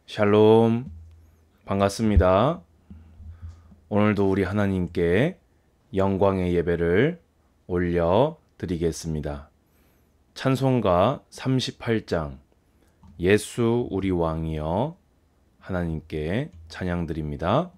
샬롬, 반갑습니다. 오늘도 우리 하나님께 영광의 예배를 올려드리겠습니다. 찬송가 38장 예수 우리 왕이여 하나님께 찬양드립니다.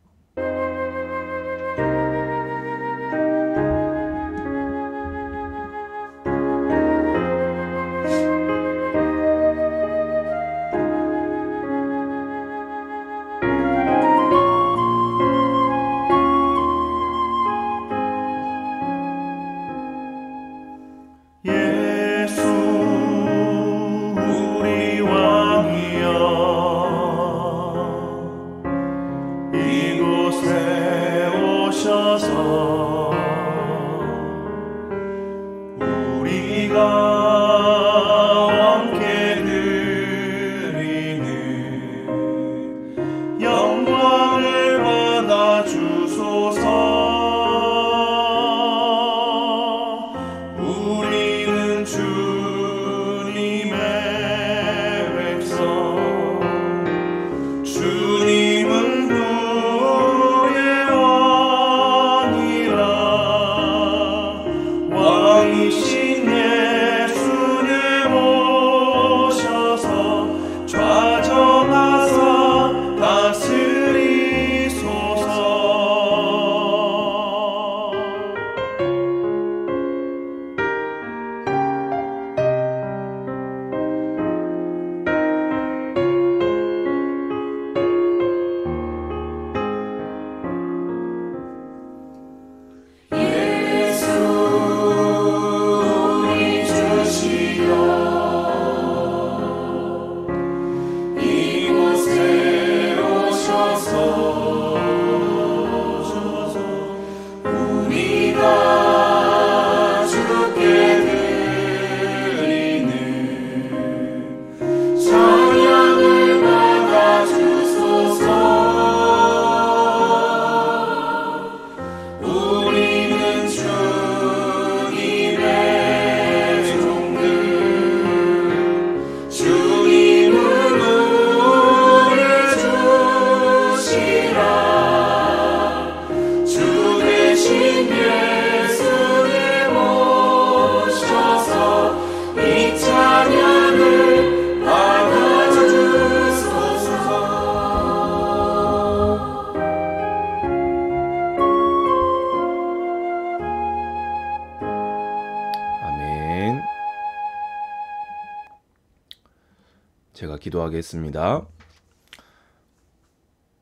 제가 기도하겠습니다.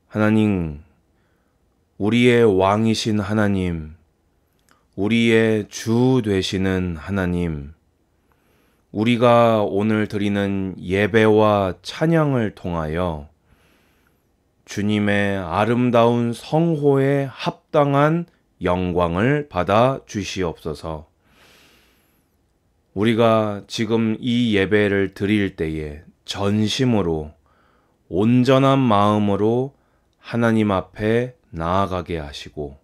하나님, 우리의 왕이신 하나님, 우리의 주 되시는 하나님, 우리가 오늘 드리는 예배와 찬양을 통하여 주님의 아름다운 성호에 합당한 영광을 받아 주시옵소서. 우리가 지금 이 예배를 드릴 때에 전심으로 온전한 마음으로 하나님 앞에 나아가게 하시고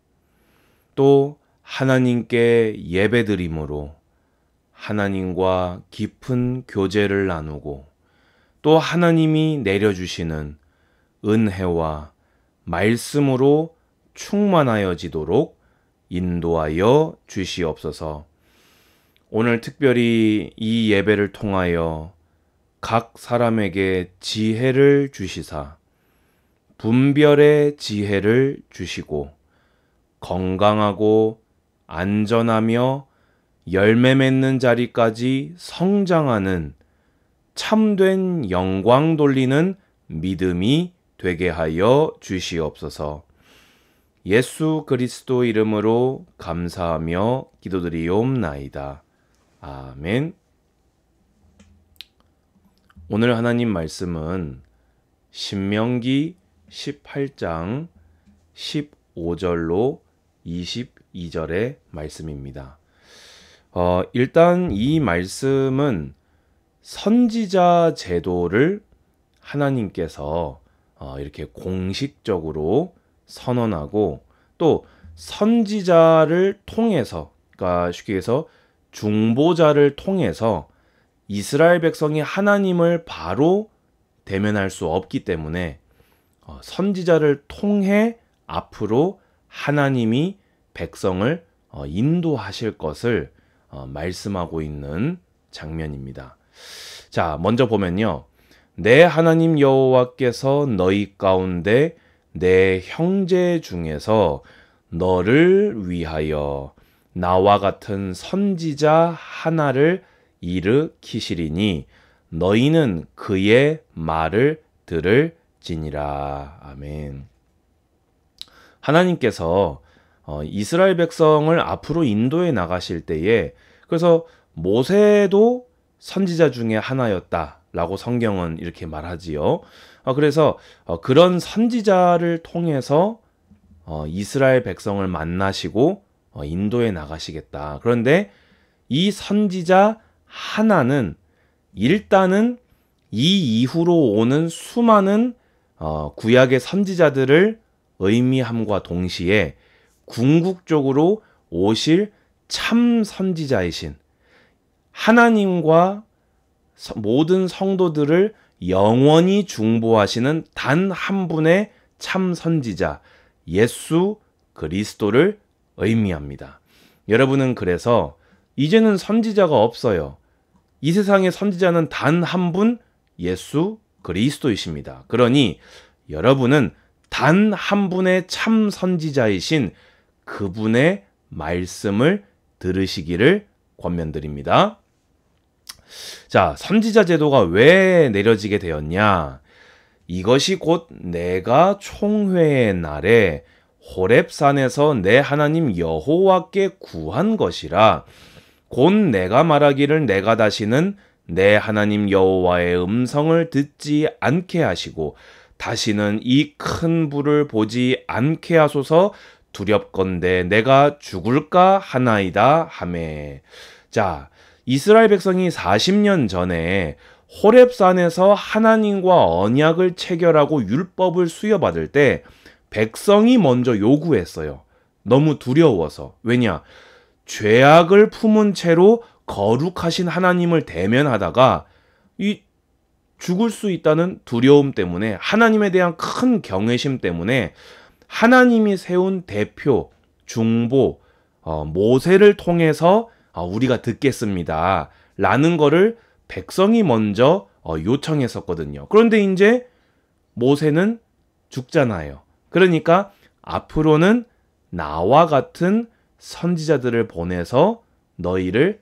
또 하나님께 예배드림으로 하나님과 깊은 교제를 나누고 또 하나님이 내려주시는 은혜와 말씀으로 충만하여지도록 인도하여 주시옵소서. 오늘 특별히 이 예배를 통하여 각 사람에게 지혜를 주시사 분별의 지혜를 주시고 건강하고 안전하며 열매 맺는 자리까지 성장하는 참된 영광 돌리는 믿음이 되게 하여 주시옵소서. 예수 그리스도 이름으로 감사하며 기도드리옵나이다. 아멘. 오늘 하나님 말씀은 신명기 18장 15절로 22절의 말씀입니다. 일단 이 말씀은 선지자 제도를 하나님께서 이렇게 공식적으로 선언하고 또 선지자를 통해서, 그러니까 쉽게 해서 중보자를 통해서 이스라엘 백성이 하나님을 바로 대면할 수 없기 때문에 선지자를 통해 앞으로 하나님이 백성을 인도하실 것을 말씀하고 있는 장면입니다. 자, 먼저 보면요. 내 하나님 여호와께서 너희 가운데 내 형제 중에서 너를 위하여 나와 같은 선지자 하나를 일으키시리니 너희는 그의 말을 들을지니라. 아멘. 하나님께서 이스라엘 백성을 앞으로 인도해 나가실 때에 그래서 모세도 선지자 중에 하나였다라고 성경은 이렇게 말하지요. 그래서 그런 선지자를 통해서 이스라엘 백성을 만나시고 인도해 나가시겠다. 그런데 이 선지자 하나는 일단은 이 이후로 오는 수많은 구약의 선지자들을 의미함과 동시에 궁극적으로 오실 참 선지자이신 하나님과 모든 성도들을 영원히 중보하시는 단 한 분의 참 선지자 예수 그리스도를 의미합니다. 여러분은 그래서 이제는 선지자가 없어요. 이 세상의 선지자는 단 한 분 예수 그리스도이십니다. 그러니 여러분은 단 한 분의 참 선지자이신 그분의 말씀을 들으시기를 권면드립니다. 자, 선지자 제도가 왜 내려지게 되었냐? 이것이 곧 내가 총회의 날에 호렙산에서 내 하나님 여호와께 구한 것이라. 곧 내가 말하기를 내가 다시는 내 하나님 여호와의 음성을 듣지 않게 하시고 다시는 이 큰 불을 보지 않게 하소서. 두렵건대 내가 죽을까 하나이다 하매. 자, 이스라엘 백성이 40년 전에 호렙산에서 하나님과 언약을 체결하고 율법을 수여받을 때 백성이 먼저 요구했어요. 너무 두려워서. 왜냐? 죄악을 품은 채로 거룩하신 하나님을 대면하다가 이 죽을 수 있다는 두려움 때문에 하나님에 대한 큰 경외심 때문에 하나님이 세운 대표, 중보, 모세를 통해서 우리가 듣겠습니다 라는 거를 백성이 먼저 요청했었거든요. 그런데 이제 모세는 죽잖아요. 그러니까 앞으로는 나와 같은 선지자들을 보내서 너희를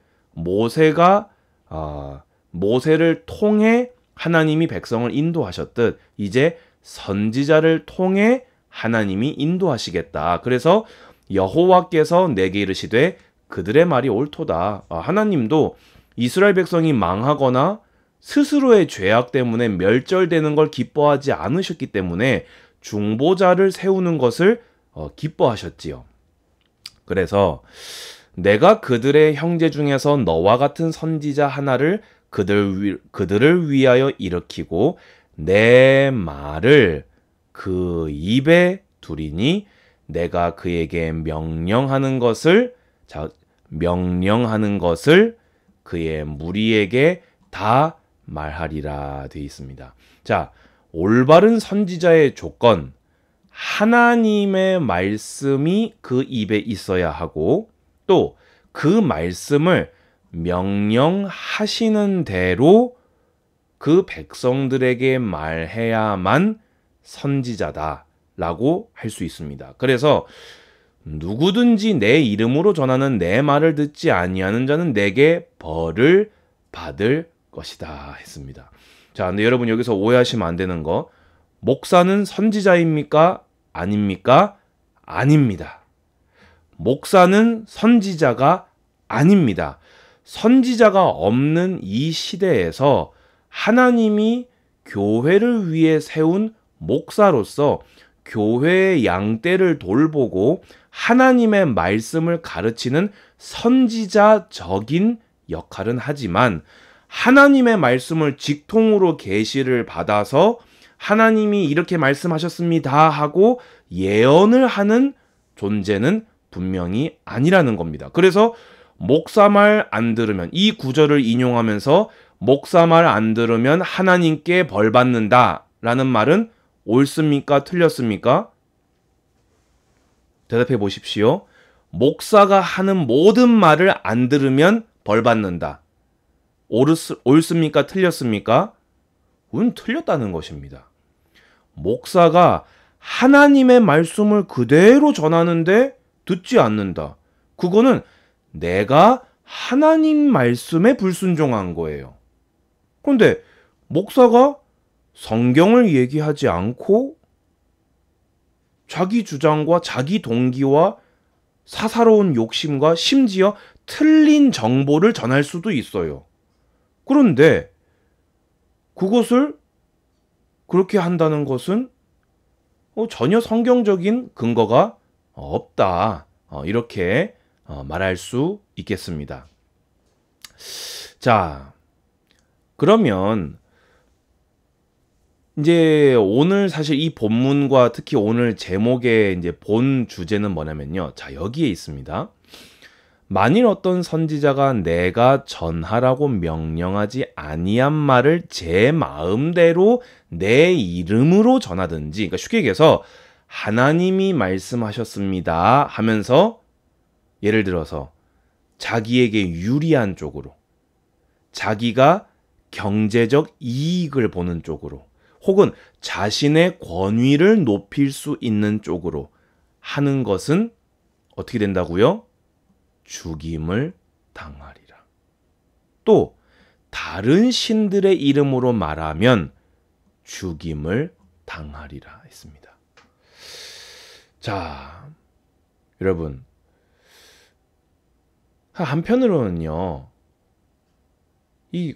모세를 통해 하나님이 백성을 인도하셨듯 이제 선지자를 통해 하나님이 인도하시겠다. 그래서 여호와께서 내게 이르시되 그들의 말이 옳도다. 하나님도 이스라엘 백성이 망하거나 스스로의 죄악 때문에 멸절되는 걸 기뻐하지 않으셨기 때문에 중보자를 세우는 것을 기뻐하셨지요. 그래서 내가 그들의 형제 중에서 너와 같은 선지자 하나를 그들을 위하여 일으키고 내 말을 그 입에 두리니 내가 그에게 명령하는 것을 그의 무리에게 다 말하리라 되어 있습니다. 자, 올바른 선지자의 조건, 하나님의 말씀이 그 입에 있어야 하고 또 그 말씀을 명령하시는 대로 그 백성들에게 말해야만 선지자다라고 할 수 있습니다. 그래서 누구든지 내 이름으로 전하는 내 말을 듣지 아니하는 자는 내게 벌을 받을 것이다 했습니다. 자, 근데 여러분 여기서 오해하시면 안 되는 거, 목사는 선지자입니까? 아닙니까? 아닙니다. 목사는 선지자가 아닙니다. 선지자가 없는 이 시대에서 하나님이 교회를 위해 세운 목사로서 교회의 양떼를 돌보고 하나님의 말씀을 가르치는 선지자적인 역할은 하지만 하나님의 말씀을 직통으로 계시를 받아서 하나님이 이렇게 말씀하셨습니다 하고 예언을 하는 존재는 분명히 아니라는 겁니다. 그래서 목사 말 안 들으면, 이 구절을 인용하면서 목사 말 안 들으면 하나님께 벌 받는다 라는 말은 옳습니까? 틀렸습니까? 대답해 보십시오. 목사가 하는 모든 말을 안 들으면 벌 받는다. 옳습니까? 틀렸습니까? 틀렸다는 것입니다. 목사가 하나님의 말씀을 그대로 전하는데 듣지 않는다. 그거는 내가 하나님 말씀에 불순종한 거예요. 그런데 목사가 성경을 얘기하지 않고 자기 주장과 자기 동기와 사사로운 욕심과 심지어 틀린 정보를 전할 수도 있어요. 그런데 그것을 그렇게 한다는 것은 전혀 성경적인 근거가 없다. 이렇게 말할 수 있겠습니다. 자, 그러면 이제 오늘 사실 이 본문과 특히 오늘 제목의 이제 본 주제는 뭐냐면요. 자, 여기에 있습니다. 만일 어떤 선지자가 내가 전하라고 명령하지 아니한 말을 제 마음대로 내 이름으로 전하든지, 그러니까 쉽게 얘기해서 하나님이 말씀하셨습니다 하면서 예를 들어서 자기에게 유리한 쪽으로, 자기가 경제적 이익을 보는 쪽으로, 혹은 자신의 권위를 높일 수 있는 쪽으로 하는 것은 어떻게 된다고요? 죽임을 당하리라. 또 다른 신들의 이름으로 말하면 죽임을 당하리라 했습니다. 자, 여러분, 한편으로는요, 이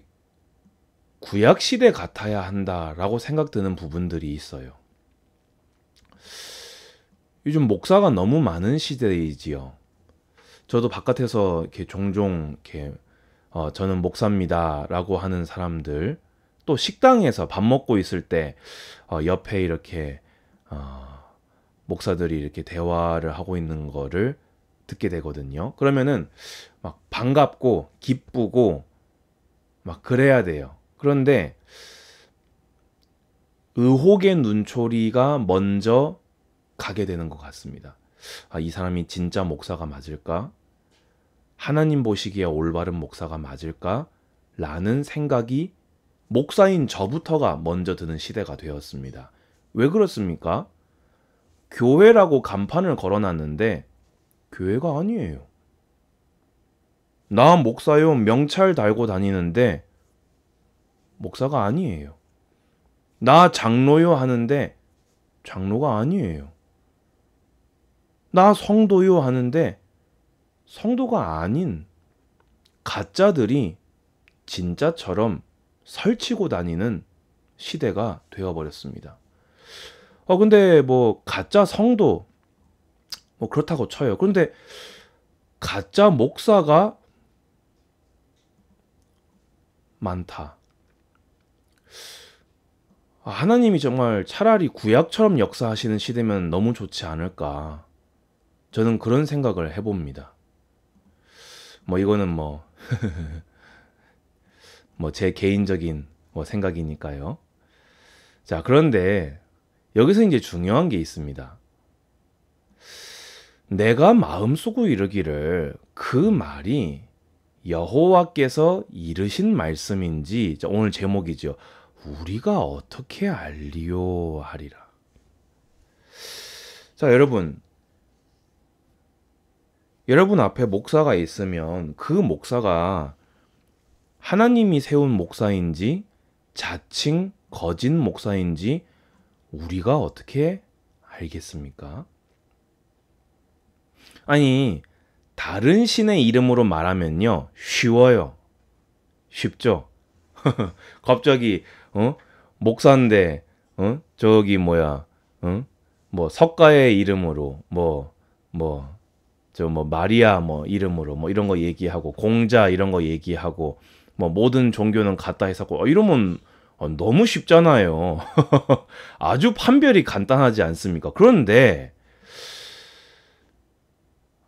구약 시대 같아야 한다라고 생각드는 부분들이 있어요. 요즘 목사가 너무 많은 시대이지요. 저도 바깥에서 이렇게 종종 이렇게 저는 목사입니다라고 하는 사람들, 또 식당에서 밥 먹고 있을 때 옆에 이렇게 목사들이 이렇게 대화를 하고 있는 거를 듣게 되거든요. 그러면은 막 반갑고 기쁘고 막 그래야 돼요. 그런데 의혹의 눈초리가 먼저 가게 되는 것 같습니다. 이 사람이 진짜 목사가 맞을까? 하나님 보시기에 올바른 목사가 맞을까? 라는 생각이 목사인 저부터가 먼저 드는 시대가 되었습니다. 왜 그렇습니까? 교회라고 간판을 걸어놨는데 교회가 아니에요. 나 목사요 명찰 달고 다니는데 목사가 아니에요. 나 장로요 하는데 장로가 아니에요. 나 성도요 하는데 성도가 아닌 가짜들이 진짜처럼 설치고 다니는 시대가 되어버렸습니다. 근데 뭐 가짜 성도 뭐 그렇다고 쳐요. 그런데 가짜 목사가 많다. 하나님이 정말 차라리 구약처럼 역사하시는 시대면 너무 좋지 않을까. 저는 그런 생각을 해봅니다. 뭐 이거는 뭐 제 개인적인 생각이니까요. 자, 그런데 여기서 이제 중요한 게 있습니다. 내가 마음속으로 이르기를 그 말이 여호와께서 이르신 말씀인지, 오늘 제목이죠. 우리가 어떻게 알리요 하리라. 자, 여러분 앞에 목사가 있으면 그 목사가 하나님이 세운 목사인지 자칭 거짓 목사인지 우리가 어떻게 알겠습니까? 아니, 다른 신의 이름으로 말하면요, 쉬워요. 쉽죠? 갑자기 목사인데 저기 석가의 이름으로 마리아 이름으로 이런 거 얘기하고 공자 이런 거 얘기하고 모든 종교는 같다 했었고 이러면 너무 쉽잖아요. 아주 판별이 간단하지 않습니까? 그런데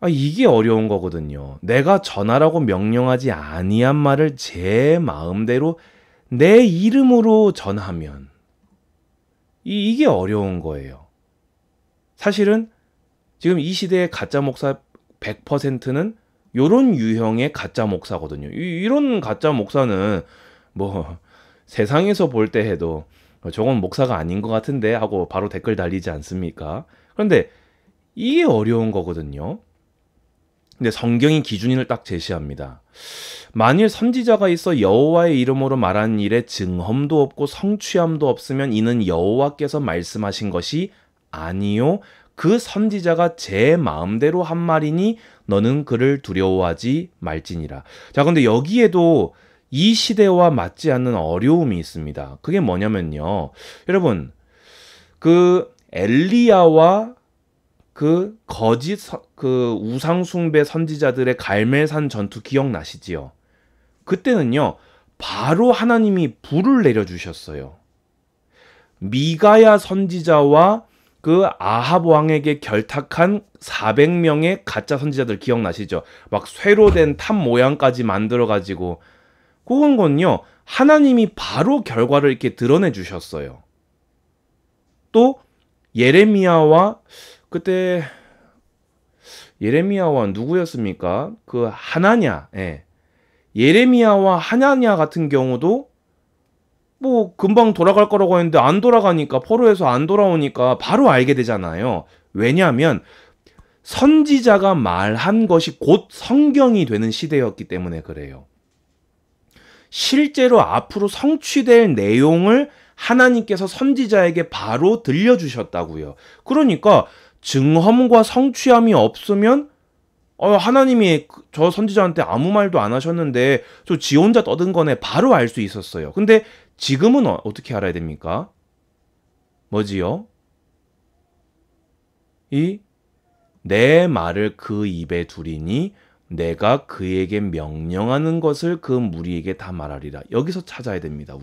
이게 어려운 거거든요. 내가 전하라고 명령하지 아니한 말을 제 마음대로 내 이름으로 전하면 이게 어려운 거예요. 사실은 지금 이 시대의 가짜 목사 100%는 요런 유형의 가짜 목사거든요. 이런 가짜 목사는 뭐 세상에서 볼 때 해도 저건 목사가 아닌 것 같은데 하고 바로 댓글 달리지 않습니까? 그런데 이게 어려운 거거든요. 근데 성경이 기준인을 딱 제시합니다. 만일 선지자가 있어 여호와의 이름으로 말하는 일에 증험도 없고 성취함도 없으면 이는 여호와께서 말씀하신 것이 아니요 그 선지자가 제 마음대로 한 말이니 너는 그를 두려워하지 말지니라. 자, 근데 여기에도 이 시대와 맞지 않는 어려움이 있습니다. 그게 뭐냐면요. 여러분, 그 엘리야와 그 거짓 그 우상숭배 선지자들의 갈멜산 전투 기억나시지요? 그때는요. 바로 하나님이 불을 내려주셨어요. 미가야 선지자와 그 아합 왕에게 결탁한 400명의 가짜 선지자들 기억나시죠? 막 쇠로 된 탑 모양까지 만들어가지고 그건요. 하나님이 바로 결과를 이렇게 드러내 주셨어요. 또 예레미야와 그때 예레미야와 누구였습니까? 그 하나냐. 예. 예레미야와 하나냐 같은 경우도 뭐 금방 돌아갈 거라고 했는데 안 돌아가니까 포로에서 안 돌아오니까 바로 알게 되잖아요. 왜냐하면 선지자가 말한 것이 곧 성경이 되는 시대였기 때문에 그래요. 실제로 앞으로 성취될 내용을 하나님께서 선지자에게 바로 들려주셨다고요. 그러니까 증험과 성취함이 없으면 하나님이 저 선지자한테 아무 말도 안 하셨는데 저 지 혼자 떠든 거네 바로 알 수 있었어요. 근데 지금은 어떻게 알아야 됩니까? 뭐지요? 내 말을 그 입에 두리니 내가 그에게 명령하는 것을 그 무리에게 다 말하리라. 여기서 찾아야 됩니다.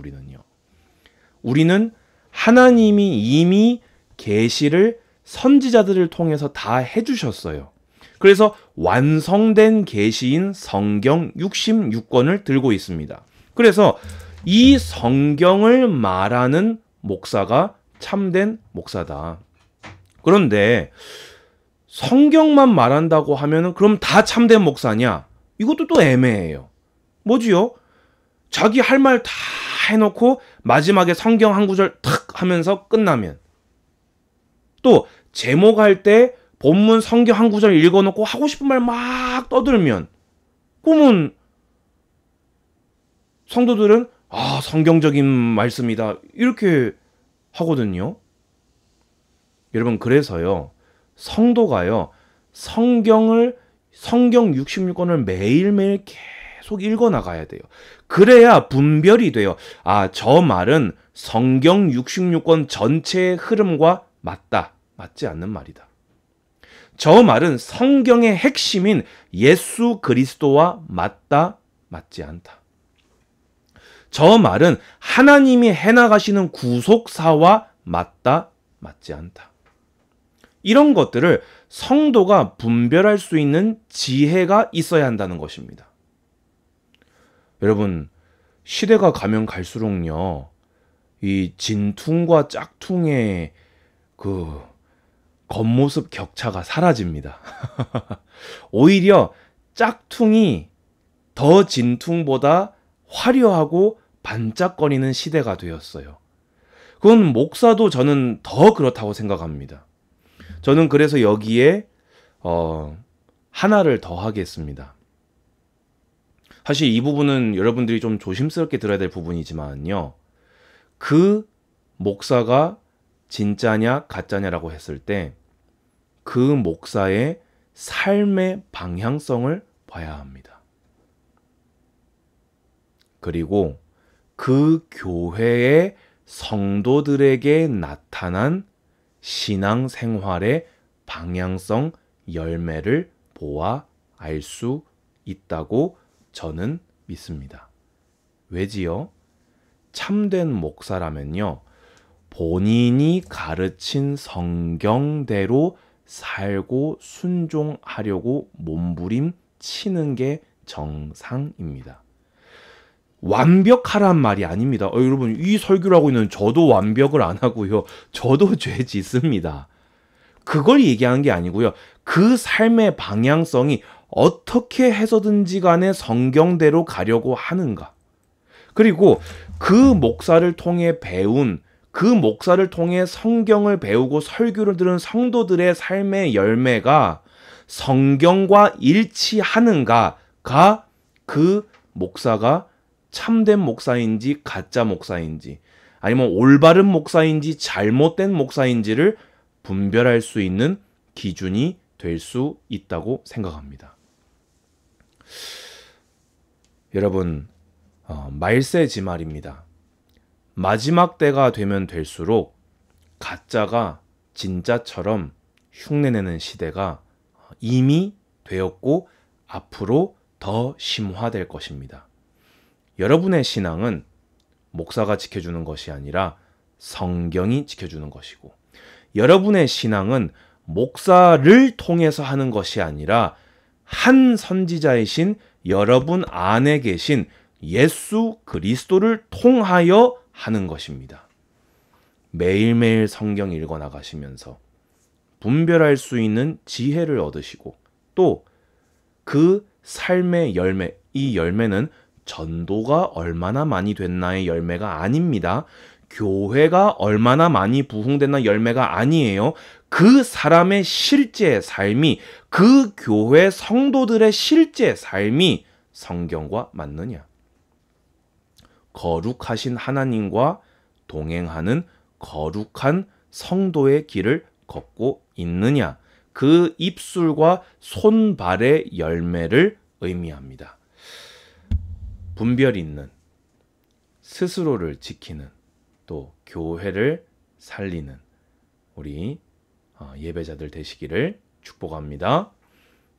우리는 하나님이 이미 계시를 선지자들을 통해서 다 해주셨어요. 그래서 완성된 계시인 성경 66권을 들고 있습니다. 그래서 이 성경을 말하는 목사가 참된 목사다. 그런데 성경만 말한다고 하면은 그럼 다 참된 목사냐? 이것도 또 애매해요. 뭐지요? 자기 할 말 다 해놓고 마지막에 성경 한 구절 탁 하면서 끝나면, 또 제목할 때 본문 성경 한 구절 읽어놓고 하고 싶은 말 막 떠들면, 그러면 성도들은 성경적인 말씀이다 이렇게 하거든요. 여러분, 그래서요 성도가요 성경 66권을 매일매일 계속 읽어나가야 돼요. 그래야 분별이 돼요. 저 말은 성경 66권 전체의 흐름과 맞다, 맞지 않는 말이다. 저 말은 성경의 핵심인 예수 그리스도와 맞다, 맞지 않다. 저 말은 하나님이 해나가시는 구속사와 맞다, 맞지 않다. 이런 것들을 성도가 분별할 수 있는 지혜가 있어야 한다는 것입니다. 여러분, 시대가 가면 갈수록요, 이 진퉁과 짝퉁의 그 겉모습 격차가 사라집니다. 오히려 짝퉁이 더 진퉁보다 화려하고 반짝거리는 시대가 되었어요. 그건 목사도 저는 더 그렇다고 생각합니다. 저는 그래서 여기에 하나를 더 하겠습니다. 사실 이 부분은 여러분들이 좀 조심스럽게 들어야 될 부분이지만요. 그 목사가 진짜냐 가짜냐라고 했을 때 그 목사의 삶의 방향성을 봐야 합니다. 그리고 그 교회의 성도들에게 나타난 신앙생활의 방향성 열매를 보아 알 수 있다고 저는 믿습니다. 왜지요? 참된 목사라면요, 본인이 가르친 성경대로 살고 순종하려고 몸부림치는 게 정상입니다. 완벽하란 말이 아닙니다. 여러분, 이 설교를 하고 있는 저도 완벽을 안 하고요. 저도 죄 짓습니다. 그걸 얘기하는 게 아니고요. 그 삶의 방향성이 어떻게 해서든지 간에 성경대로 가려고 하는가. 그리고 그 목사를 통해 배운, 그 목사를 통해 성경을 배우고 설교를 들은 성도들의 삶의 열매가 성경과 일치하는가가 그 목사가 참된 목사인지 가짜 목사인지 아니면 올바른 목사인지 잘못된 목사인지를 분별할 수 있는 기준이 될 수 있다고 생각합니다. 여러분, 말세지말입니다. 마지막 때가 되면 될수록 가짜가 진짜처럼 흉내내는 시대가 이미 되었고 앞으로 더 심화될 것입니다. 여러분의 신앙은 목사가 지켜주는 것이 아니라 성경이 지켜주는 것이고, 여러분의 신앙은 목사를 통해서 하는 것이 아니라 한 선지자이신 여러분 안에 계신 예수 그리스도를 통하여 하는 것입니다. 매일매일 성경 읽어 나가시면서 분별할 수 있는 지혜를 얻으시고, 또 그 삶의 열매, 이 열매는 전도가 얼마나 많이 됐나의 열매가 아닙니다. 교회가 얼마나 많이 부흥됐나 열매가 아니에요. 그 사람의 실제 삶이, 그 교회 성도들의 실제 삶이 성경과 맞느냐? 거룩하신 하나님과 동행하는 거룩한 성도의 길을 걷고 있느냐? 그 입술과 손발의 열매를 의미합니다. 분별 있는, 스스로를 지키는, 또 교회를 살리는 우리 예배자들 되시기를 축복합니다.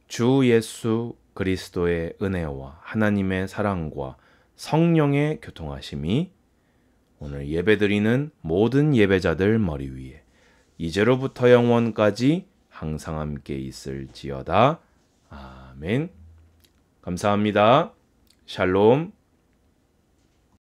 주 예수 그리스도의 은혜와 하나님의 사랑과 성령의 교통하심이 오늘 예배드리는 모든 예배자들 머리 위에 이제로부터 영원까지 항상 함께 있을지어다. 아멘. 감사합니다. 샬롬.